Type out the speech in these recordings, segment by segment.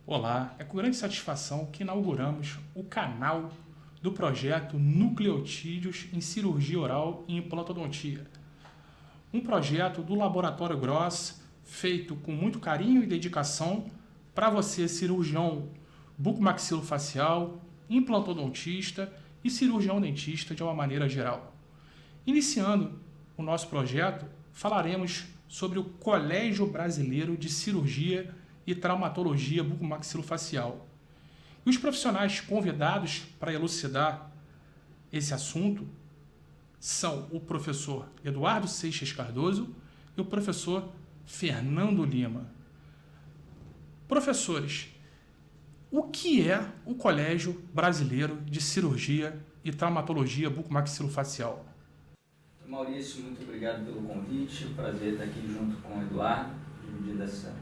Olá, é com grande satisfação que inauguramos o canal do projeto Nucleotídeos em Cirurgia Oral e Implantodontia. Um projeto do Laboratório Gross, feito com muito carinho e dedicação para você, cirurgião bucomaxilofacial, implantodontista e cirurgião dentista de uma maneira geral. Iniciando o nosso projeto, falaremos sobre o Colégio Brasileiro de Cirurgia e Traumatologia Bucomaxilofacial. E os profissionais convidados para elucidar esse assunto são o professor Eduardo Seixas Cardoso e o professor Fernando Lima. Professores, o que é o Colégio Brasileiro de Cirurgia e Traumatologia Bucomaxilofacial? Maurício, muito obrigado pelo convite. Prazer estar aqui junto com o Eduardo, dividindo essa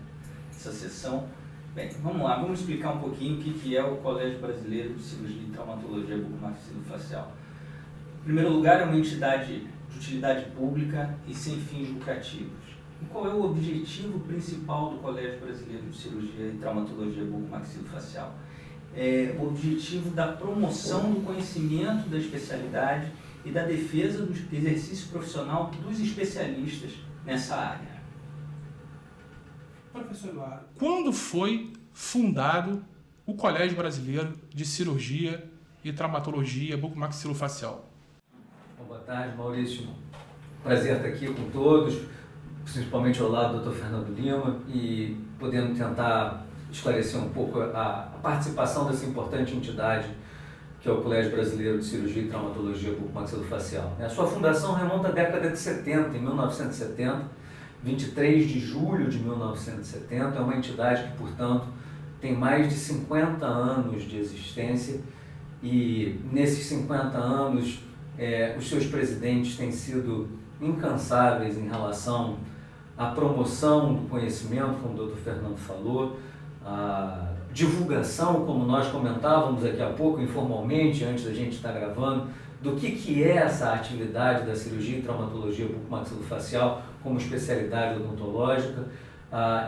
sessão. Bem, vamos lá, vamos explicar um pouquinho o que é o Colégio Brasileiro de Cirurgia e Traumatologia Bucomaxilofacial. Em primeiro lugar, é uma entidade de utilidade pública e sem fins lucrativos. E qual é o objetivo principal do Colégio Brasileiro de Cirurgia e Traumatologia Bucomaxilofacial? É o objetivo da promoção do conhecimento da especialidade e da defesa do exercício profissional dos especialistas nessa área. Professor Eduardo, quando foi fundado o Colégio Brasileiro de Cirurgia e Traumatologia Bucomaxilofacial? Boa tarde, Maurício. Prazer estar aqui com todos, principalmente ao lado do Dr. Fernando Lima, e podendo tentar esclarecer um pouco a participação dessa importante entidade que é o Colégio Brasileiro de Cirurgia e Traumatologia Bucomaxilofacial. A sua fundação remonta à década de 70, em 1970, 23 de julho de 1970, é uma entidade que, portanto, tem mais de 50 anos de existência e, nesses 50 anos, os seus presidentes têm sido incansáveis em relação à promoção do conhecimento, como o Dr. Fernando falou, a divulgação, como nós comentávamos aqui há pouco, informalmente, antes da gente estar gravando, do que é essa atividade da cirurgia e traumatologia bucomaxilofacial como especialidade odontológica,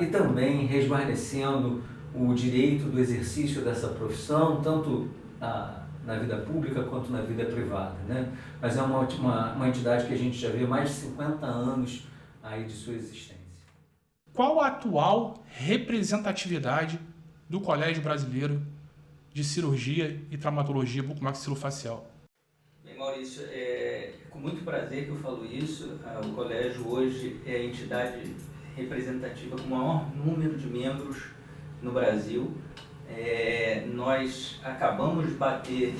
e também resguardecendo o direito do exercício dessa profissão, tanto na vida pública quanto na vida privada, né? Mas é uma entidade que a gente já vê mais de 50 anos aí de sua existência. Qual a atual representatividade do Colégio Brasileiro de Cirurgia e Traumatologia Bucomaxilofacial? Bem, Maurício, é com muito prazer que eu falo isso. O colégio hoje é a entidade representativa com o maior número de membros no Brasil. Nós acabamos de bater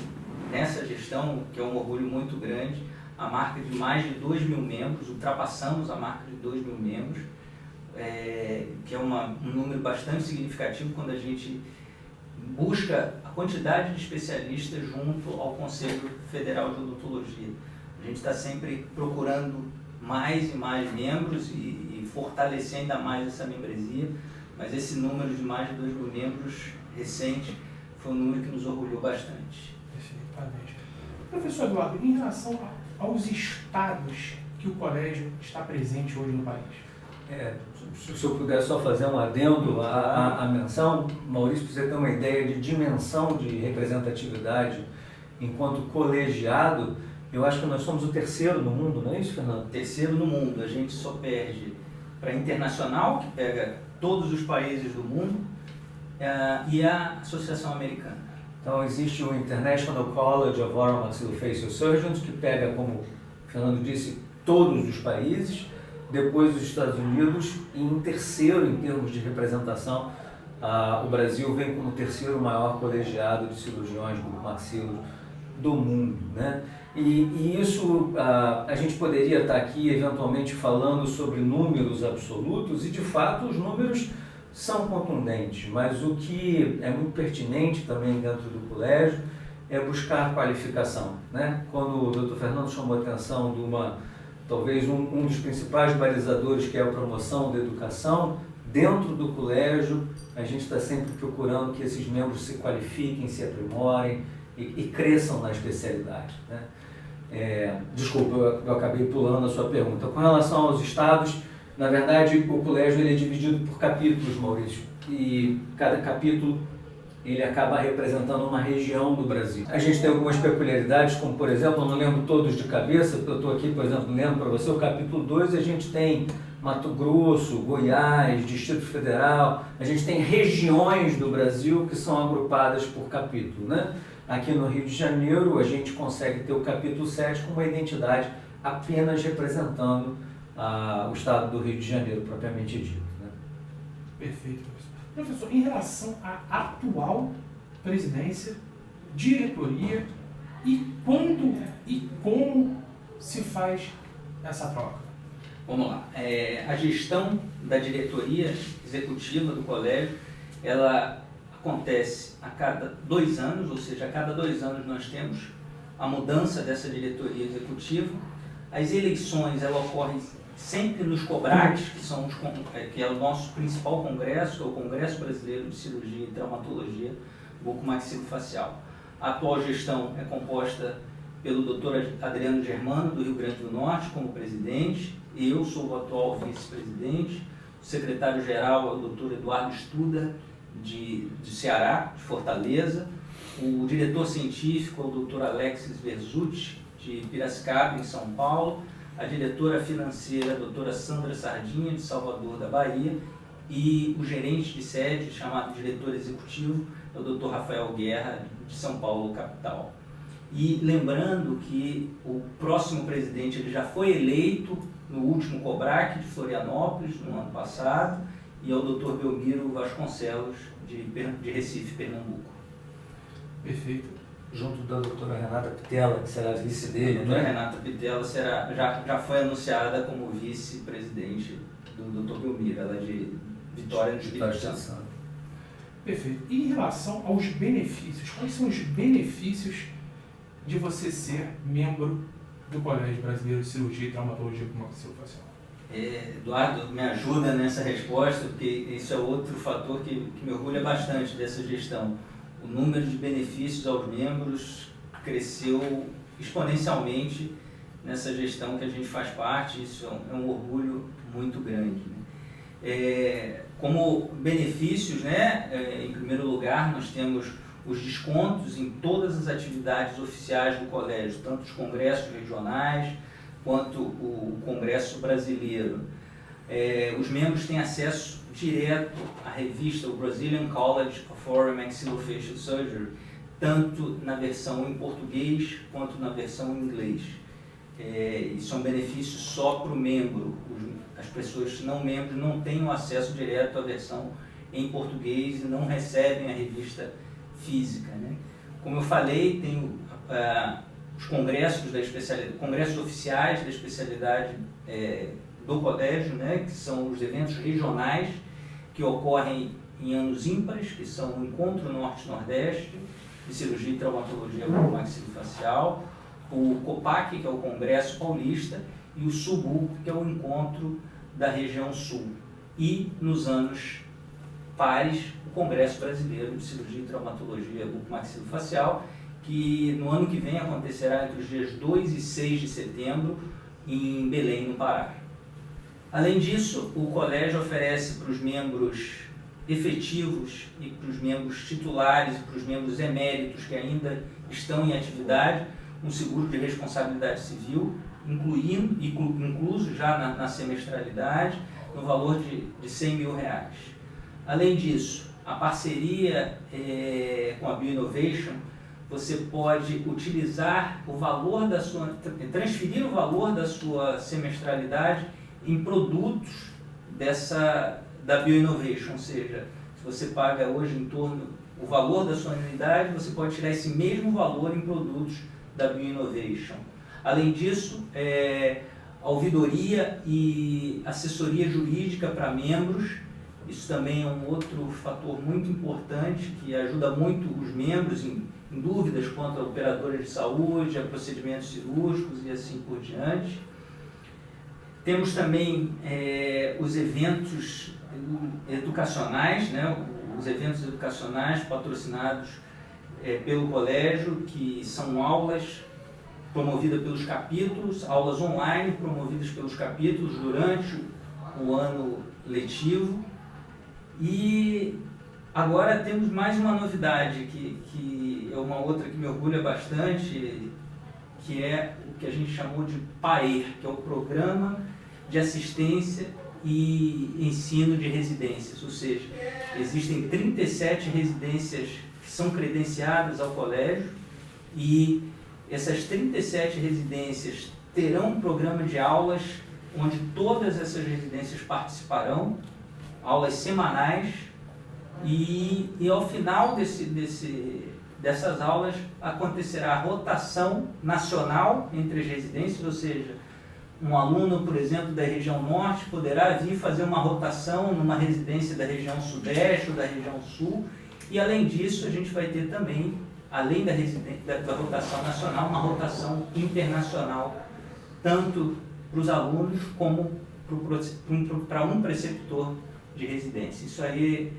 nessa gestão, que é um orgulho muito grande, a marca de mais de 2.000 membros, ultrapassamos a marca de 2.000 membros, que é um número bastante significativo quando a gente busca a quantidade de especialistas junto ao Conselho Federal de Odontologia. A gente está sempre procurando mais e mais membros e fortalecer ainda mais essa membresia, mas esse número de mais de 2.000 membros recente foi um número que nos orgulhou bastante. Perfeitamente. Professor Eduardo, em relação aos estados que o colégio está presente hoje no país? Se eu puder só fazer um adendo à menção, Maurício, para você ter uma ideia de dimensão de representatividade enquanto colegiado, eu acho que nós somos o terceiro no mundo, não é isso, Fernando? Terceiro no mundo. A gente só perde para a Internacional, que pega todos os países do mundo, e a Associação Americana. Então existe o International College of Oral Maxillofacial Surgeons, que pega, como o Fernando disse, todos os países, depois os Estados Unidos, e em terceiro em termos de representação, o Brasil vem como o terceiro maior colegiado de cirurgiões bucomaxilos do mundo, né? E isso, a gente poderia estar aqui eventualmente falando sobre números absolutos, e de fato os números são contundentes, mas o que é muito pertinente também dentro do colégio é buscar qualificação, né? Quando o Dr. Fernando chamou a atenção de talvez um dos principais balizadores, que é a promoção da educação, dentro do colégio a gente está sempre procurando que esses membros se qualifiquem, se aprimorem e cresçam na especialidade, né? Desculpa, eu acabei pulando a sua pergunta. Com relação aos estados, na verdade o colégio ele é dividido por capítulos, Maurício. e cada capítulo ele acaba representando uma região do Brasil. A gente tem algumas peculiaridades, como por exemplo, eu não lembro todos de cabeça, eu estou aqui, por exemplo, lembro para você, o capítulo 2 a gente tem Mato Grosso, Goiás, Distrito Federal, a gente tem regiões do Brasil que são agrupadas por capítulo, né? Aqui no Rio de Janeiro, a gente consegue ter o capítulo 7 com uma identidade apenas representando o estado do Rio de Janeiro, propriamente dito, né? Perfeito, professor. Professor, em relação à atual presidência, diretoria e quando e como se faz essa troca? Vamos lá. A gestão da diretoria executiva do colégio, ela acontece a cada 2 anos, ou seja, a cada 2 anos nós temos a mudança dessa diretoria executiva. As eleições, elas ocorrem sempre nos COBRACs, que é o nosso principal congresso, que é o Congresso Brasileiro de Cirurgia e Traumatologia Bucomaxilofacial. A atual gestão é composta pelo Dr. Adriano Germano, do Rio Grande do Norte, como presidente. Eu sou o atual vice-presidente. O secretário-geral é o Dr. Eduardo Studa, de Ceará, de Fortaleza. O diretor científico é o Dr. Alexis Verzutti, de Piracicaba, em São Paulo. A diretora financeira, a doutora Sandra Sardinha, de Salvador, da Bahia, e o gerente de sede, chamado diretor executivo, é o doutor Rafael Guerra, de São Paulo, capital. E lembrando que o próximo presidente ele já foi eleito no último COBRAC de Florianópolis, no ano passado, e é o doutor Belmiro Vasconcelos, de Recife, Pernambuco. Perfeito. Junto da doutora Renata Pitela, que será vice dele, A doutora Renata Pitela já foi anunciada como vice-presidente do Dr. Belmiro, ela é de Vitória do Espírito Santo. Perfeito. E em relação aos benefícios, quais são os benefícios de você ser membro do Colégio Brasileiro de Cirurgia e Traumatologia Bucomaxilofacial? Eduardo, me ajuda nessa resposta, porque isso é outro fator que me orgulha bastante dessa gestão. O número de benefícios aos membros cresceu exponencialmente nessa gestão que a gente faz parte, isso é um orgulho muito grande, né? Como benefícios, né, em primeiro lugar, nós temos os descontos em todas as atividades oficiais do colégio, tanto os congressos regionais quanto o Congresso Brasileiro. Os membros têm acesso direto à revista, o Brazilian College of Oral and Maxillofacial Surgery, tanto na versão em português quanto na versão em inglês. Isso é um benefício só para o membro. As pessoas não membros não têm o acesso direto à versão em português e não recebem a revista física, né? Como eu falei, tem os congressos da especialidade, congressos oficiais da especialidade do colégio, né, que são os eventos regionais que ocorrem em anos ímpares, que são o Encontro Norte-Nordeste de Cirurgia e Traumatologia Bucomaxilofacial, o COPAC, que é o Congresso Paulista, e o SUBUC, que é o Encontro da Região Sul. E, nos anos pares, o Congresso Brasileiro de Cirurgia e Traumatologia Bucomaxilofacial, que no ano que vem acontecerá entre os dias 2 e 6 de setembro, em Belém, no Pará. Além disso, o colégio oferece para os membros efetivos e para os membros titulares e para os membros eméritos que ainda estão em atividade, um seguro de responsabilidade civil, incluso já na semestralidade, no valor de R$100 mil. Além disso, a parceria com a Bioinnovation, você pode utilizar o valor transferir o valor da sua semestralidade em produtos da Bioinnovation, ou seja, se você paga hoje em torno o valor da sua anuidade, você pode tirar esse mesmo valor em produtos da Bioinnovation. Além disso, a ouvidoria e assessoria jurídica para membros, isso também é um outro fator muito importante que ajuda muito os membros em dúvidas quanto a operadoras de saúde, a procedimentos cirúrgicos e assim por diante. Temos também os eventos educacionais, né? Os eventos educacionais patrocinados pelo colégio, que são aulas promovidas pelos capítulos, aulas online promovidas pelos capítulos durante o ano letivo, E agora temos mais uma novidade, que é uma outra que me orgulha bastante, que é o que a gente chamou de PAER, que é o Programa de Assistência e Ensino de Residências, ou seja, existem 37 residências que são credenciadas ao colégio e essas 37 residências terão um programa de aulas onde todas essas residências participarão, aulas semanais, e ao final dessas aulas acontecerá a rotação nacional entre as residências, ou seja, um aluno, por exemplo, da região norte poderá vir fazer uma rotação numa residência da região sudeste ou da região sul, e além disso a gente vai ter também, além da rotação nacional, uma rotação internacional, tanto para os alunos como para um preceptor de residência. Isso aí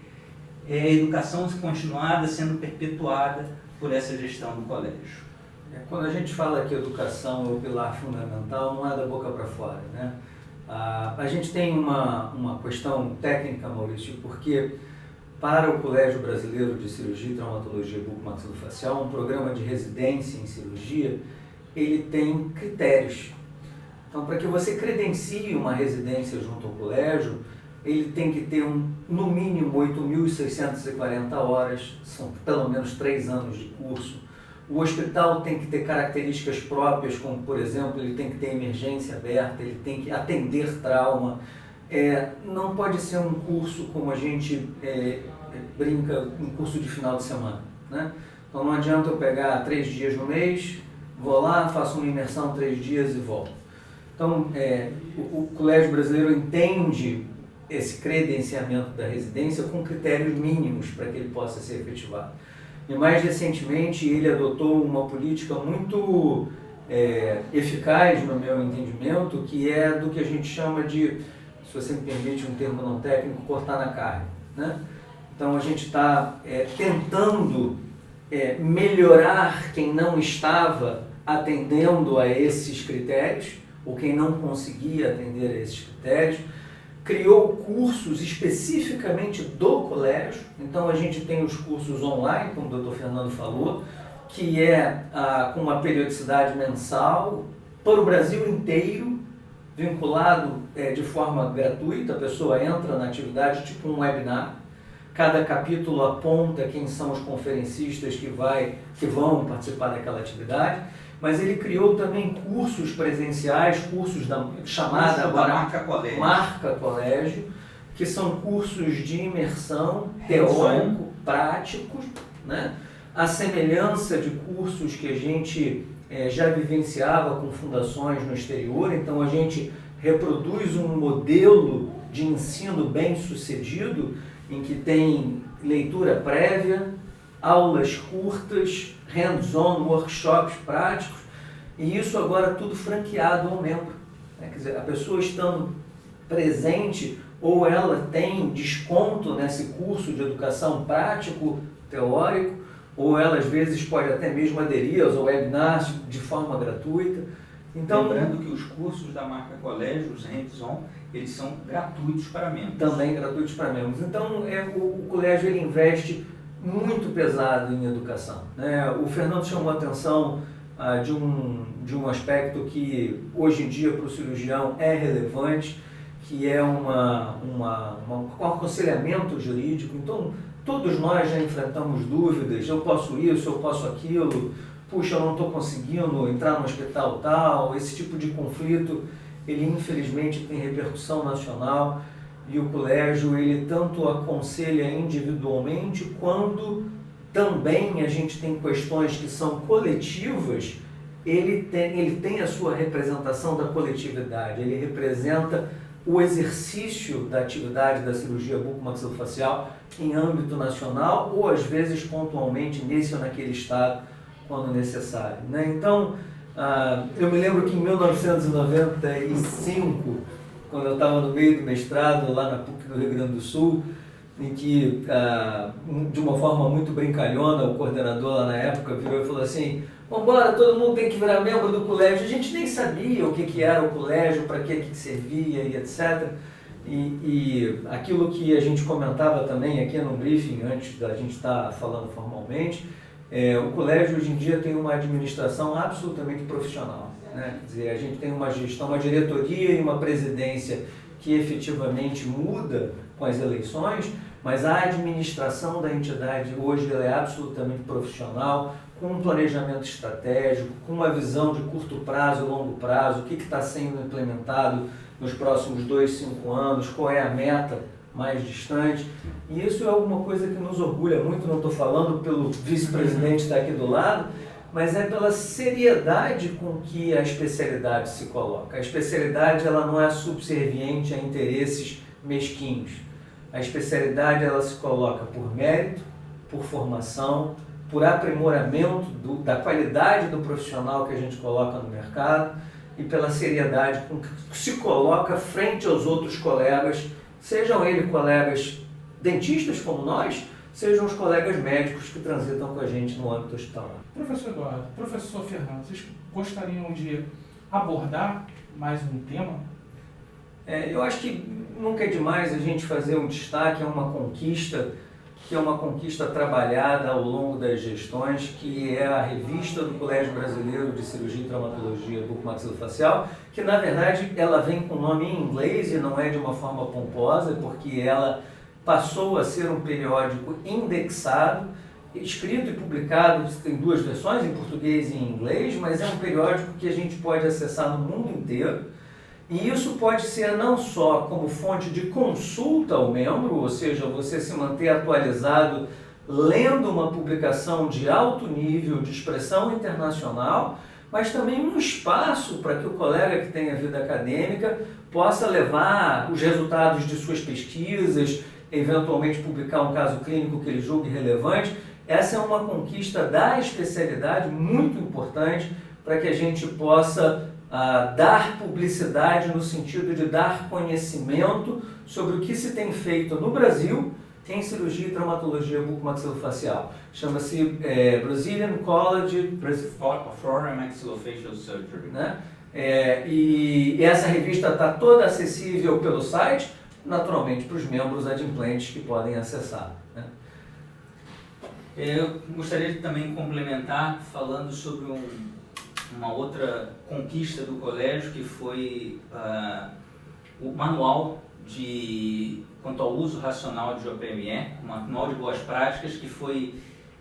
é a educação continuada, sendo perpetuada por essa gestão do colégio. Quando a gente fala que educação é o pilar fundamental, não é da boca para fora, né? A gente tem uma questão técnica, Maurício, porque para o Colégio Brasileiro de Cirurgia e Traumatologia Bucomaxilofacial, um programa de residência em cirurgia, ele tem critérios. Então, para que você credencie uma residência junto ao colégio, ele tem que ter no mínimo 8.640 horas, são pelo menos 3 anos de curso. O hospital tem que ter características próprias, como, por exemplo, ele tem que ter emergência aberta, ele tem que atender trauma. Não pode ser um curso como a gente brinca, um curso de final de semana, né? Então não adianta eu pegar 3 dias no mês, vou lá, faço uma imersão 3 dias e volto. Então, o Colégio Brasileiro entende esse credenciamento da residência com critérios mínimos para que ele possa ser efetivado. E mais recentemente ele adotou uma política muito eficaz, no meu entendimento, que é do que a gente chama de, se você me permite um termo não técnico, cortar na carne, né? Então a gente está tentando melhorar quem não estava atendendo a esses critérios, ou quem não conseguia atender a esses critérios, criou cursos especificamente do colégio. Então a gente tem os cursos online, como o Dr. Fernando falou, que com uma periodicidade mensal para o Brasil inteiro, vinculado de forma gratuita. A pessoa entra na atividade tipo um webinar. Cada capítulo aponta quem são os conferencistas que vão participar daquela atividade. Mas ele criou também cursos presenciais, cursos chamada agora Marca Colégio, que são cursos de imersão teórico, práticos, né? A semelhança de cursos que a gente já vivenciava com fundações no exterior. Então a gente reproduz um modelo de ensino bem sucedido, em que tem leitura prévia, aulas curtas, hands-on, workshops práticos, e isso agora tudo franqueado ao membro, né? Quer dizer, a pessoa estando presente, ou ela tem desconto nesse curso de educação prático, teórico, ou ela às vezes pode até mesmo aderir aos webinars de forma gratuita. Então, lembrando que os cursos da Marca Colégio, os hands-on, eles são gratuitos para membros. Também gratuitos para membros. Então o colégio ele investe muito pesado em educação, né? O Fernando chamou a atenção de um aspecto que hoje em dia para o cirurgião é relevante, que é um aconselhamento jurídico. Então todos nós já enfrentamos dúvidas: eu posso isso, eu posso aquilo, puxa, eu não estou conseguindo entrar no hospital tal. Esse tipo de conflito, ele infelizmente tem repercussão nacional. E o colégio, ele tanto aconselha individualmente, quanto também a gente tem questões que são coletivas. Ele tem a sua representação da coletividade, ele representa o exercício da atividade da cirurgia bucomaxilofacial em âmbito nacional, ou às vezes pontualmente nesse ou naquele estado, quando necessário, né? Então, eu me lembro que em 1995, quando eu estava no meio do mestrado, lá na PUC do Rio Grande do Sul, em que, de uma forma muito brincalhona, o coordenador lá na época virou e falou assim: vamos embora, todo mundo tem que virar membro do colégio. A gente nem sabia o que era o colégio, para que servia e etc. E aquilo que a gente comentava também aqui no briefing, antes da gente estar falando formalmente, o colégio hoje em dia tem uma administração absolutamente profissional, né? Quer dizer, a gente tem uma gestão, uma diretoria e uma presidência que efetivamente muda com as eleições, mas a administração da entidade hoje ela é absolutamente profissional, com um planejamento estratégico, com uma visão de curto prazo e longo prazo, o que está sendo implementado nos próximos 2, 5 anos, qual é a meta mais distante. E isso é alguma coisa que nos orgulha muito, não estou falando pelo vice-presidente que está aqui do lado, mas é pela seriedade com que a especialidade se coloca. A especialidade ela não é subserviente a interesses mesquinhos. A especialidade ela se coloca por mérito, por formação, por aprimoramento da qualidade do profissional que a gente coloca no mercado e pela seriedade com que se coloca frente aos outros colegas, sejam eles colegas dentistas como nós, sejam os colegas médicos que transitam com a gente no âmbito hospitalar. Professor Eduardo, professor Fernando, vocês gostariam de abordar mais um tema? Eu acho que nunca é demais a gente fazer um destaque a uma conquista, que é uma conquista trabalhada ao longo das gestões, que é a revista do Colégio Brasileiro de Cirurgia e Traumatologia Bucomaxilofacial, que na verdade ela vem com nome em inglês e não é de uma forma pomposa, porque ela passou a ser um periódico indexado, escrito e publicado, tem 2 versões, em português e em inglês, mas é um periódico que a gente pode acessar no mundo inteiro. E isso pode ser não só como fonte de consulta ao membro, ou seja, você se manter atualizado lendo uma publicação de alto nível, de expressão internacional, mas também um espaço para que o colega que tem a vida acadêmica possa levar os resultados de suas pesquisas, eventualmente publicar um caso clínico que ele julgue relevante. Essa é uma conquista da especialidade muito importante para que a gente possa dar publicidade no sentido de dar conhecimento sobre o que se tem feito no Brasil em cirurgia e traumatologia bucomaxilofacial. Chama-se Brazilian College of Oral and Maxillofacial Surgery. Né? E essa revista está toda acessível pelo site, naturalmente para os membros adimplentes que podem acessar. Né? Eu gostaria de também complementar falando sobre uma outra conquista do colégio, que foi o manual quanto ao uso racional de OPME, um manual de boas práticas que foi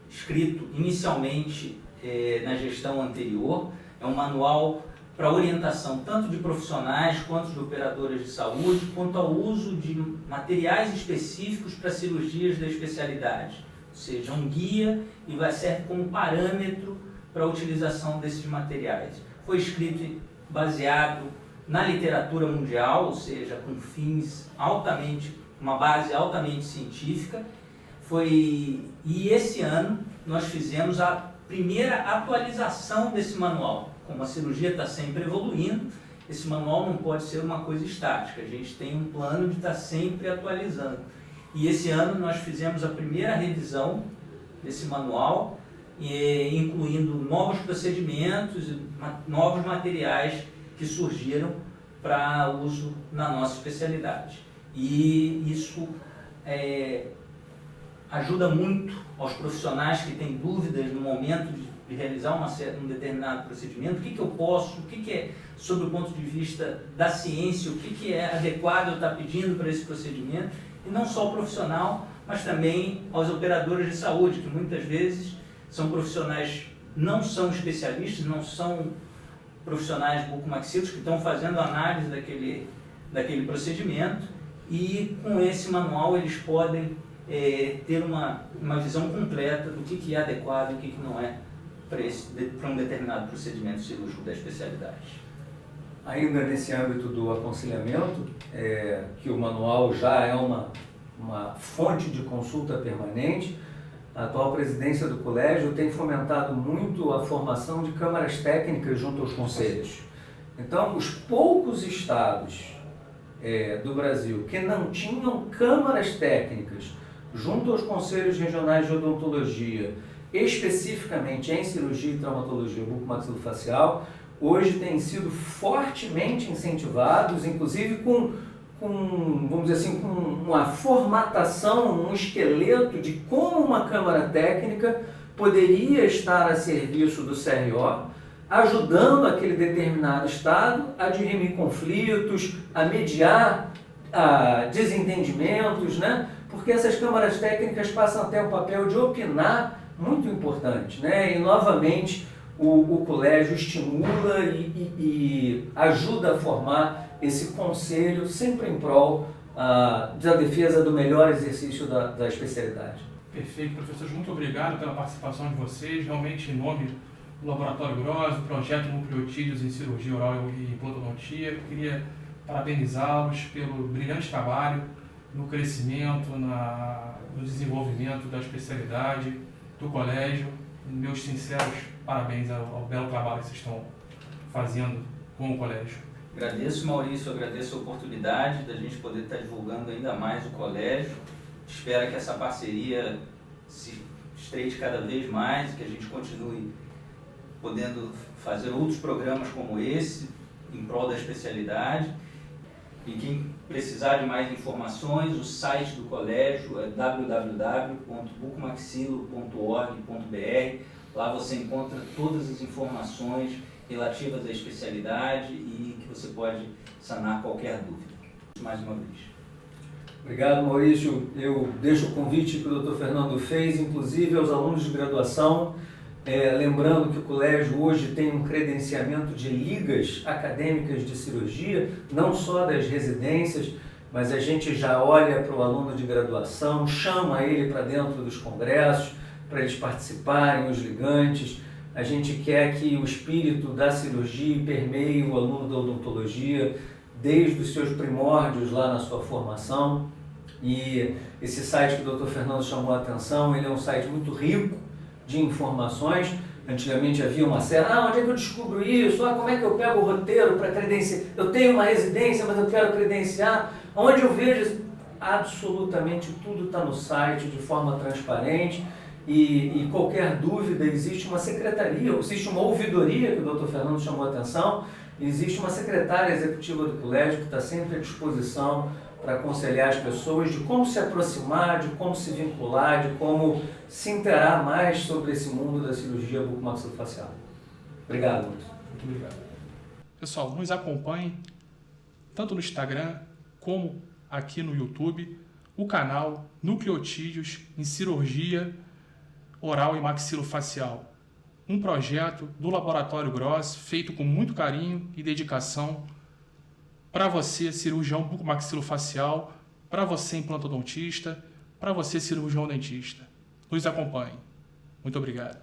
escrito inicialmente na gestão anterior. É um manual para orientação tanto de profissionais quanto de operadoras de saúde, quanto ao uso de materiais específicos para cirurgias da especialidade, ou seja, um guia e vai servir como parâmetro para a utilização desses materiais. Foi escrito e baseado na literatura mundial, ou seja, com fins uma base altamente científica. E esse ano nós fizemos a primeira atualização desse manual. Como a cirurgia está sempre evoluindo, esse manual não pode ser uma coisa estática, a gente tem um plano de estar sempre atualizando. E esse ano nós fizemos a primeira revisão desse manual, incluindo novos procedimentos e novos materiais que surgiram para uso na nossa especialidade. E isso ajuda muito aos profissionais que têm dúvidas no momento de realizar um determinado procedimento, o que eu posso, o que é, sob o ponto de vista da ciência, o que é adequado eu estar pedindo para esse procedimento, e não só o profissional, mas também aos operadores de saúde, que muitas vezes são profissionais, não são especialistas, não são profissionais bucomaxílicos que estão fazendo análise daquele procedimento, e com esse manual eles podem ter uma visão completa do que é adequado e o que não é para um determinado procedimento cirúrgico da especialidade. Ainda nesse âmbito do aconselhamento, que o manual já é uma fonte de consulta permanente, a atual presidência do colégio tem fomentado muito a formação de câmaras técnicas junto aos conselhos. Então, os poucos estados do Brasil que não tinham câmaras técnicas junto aos conselhos regionais de odontologia, especificamente em cirurgia e traumatologia bucomaxilofacial, hoje têm sido fortemente incentivados, inclusive com vamos dizer assim, com uma formatação, um esqueleto de como uma câmara técnica poderia estar a serviço do CRO, ajudando aquele determinado estado a dirimir conflitos, a mediar desentendimentos, né? Porque essas câmaras técnicas passam a ter o papel de opinar muito importante, né? E novamente o colégio estimula e ajuda a formar esse conselho sempre em prol da defesa do melhor exercício da especialidade. Perfeito, professores, muito obrigado pela participação de vocês. Realmente, em nome do Laboratório Gross, do Projeto Nucleotídeos em Cirurgia Oral e Implantodontia, eu queria parabenizá-los pelo brilhante trabalho no crescimento, no desenvolvimento da especialidade do colégio. Meus sinceros parabéns ao belo trabalho que vocês estão fazendo com o colégio. Agradeço, Maurício, agradeço a oportunidade da gente poder estar divulgando ainda mais o colégio. Espero que essa parceria se estreite cada vez mais, que a gente continue podendo fazer outros programas como esse, em prol da especialidade. E quem precisar de mais informações, o site do colégio é www.bucomaxilo.org.br. Lá você encontra todas as informações relativas à especialidade e que você pode sanar qualquer dúvida. Mais uma vez. Obrigado, Maurício. Eu deixo o convite que o Dr. Fernando fez, inclusive aos alunos de graduação, lembrando que o colégio hoje tem um credenciamento de ligas acadêmicas de cirurgia, não só das residências, mas a gente já olha para o aluno de graduação, chama ele para dentro dos congressos, para eles participarem, os ligantes. A gente quer que o espírito da cirurgia permeie o aluno da odontologia, desde os seus primórdios lá na sua formação. E esse site que o Dr. Fernando chamou a atenção, ele é um site muito rico de informações. Antigamente havia uma série, onde é que eu descubro isso? Como é que eu pego o roteiro para credenciar? Eu tenho uma residência, mas eu quero credenciar. Onde eu vejo? Absolutamente tudo está no site de forma transparente e qualquer dúvida, existe uma secretaria, existe uma ouvidoria que o Dr. Fernando chamou a atenção, existe uma secretária executiva do colégio que está sempre à disposição para aconselhar as pessoas de como se aproximar, de como se vincular, de como se interar mais sobre esse mundo da cirurgia bucomaxilofacial. Obrigado. Muito obrigado. Pessoal, nos acompanhem tanto no Instagram como aqui no YouTube, o canal Nucleotídeos em Cirurgia Oral e Maxilofacial. Um projeto do Laboratório Gross, feito com muito carinho e dedicação para você, cirurgião bucomaxilofacial, para você, implantodontista, para você, cirurgião dentista. Nos acompanhe. Muito obrigado.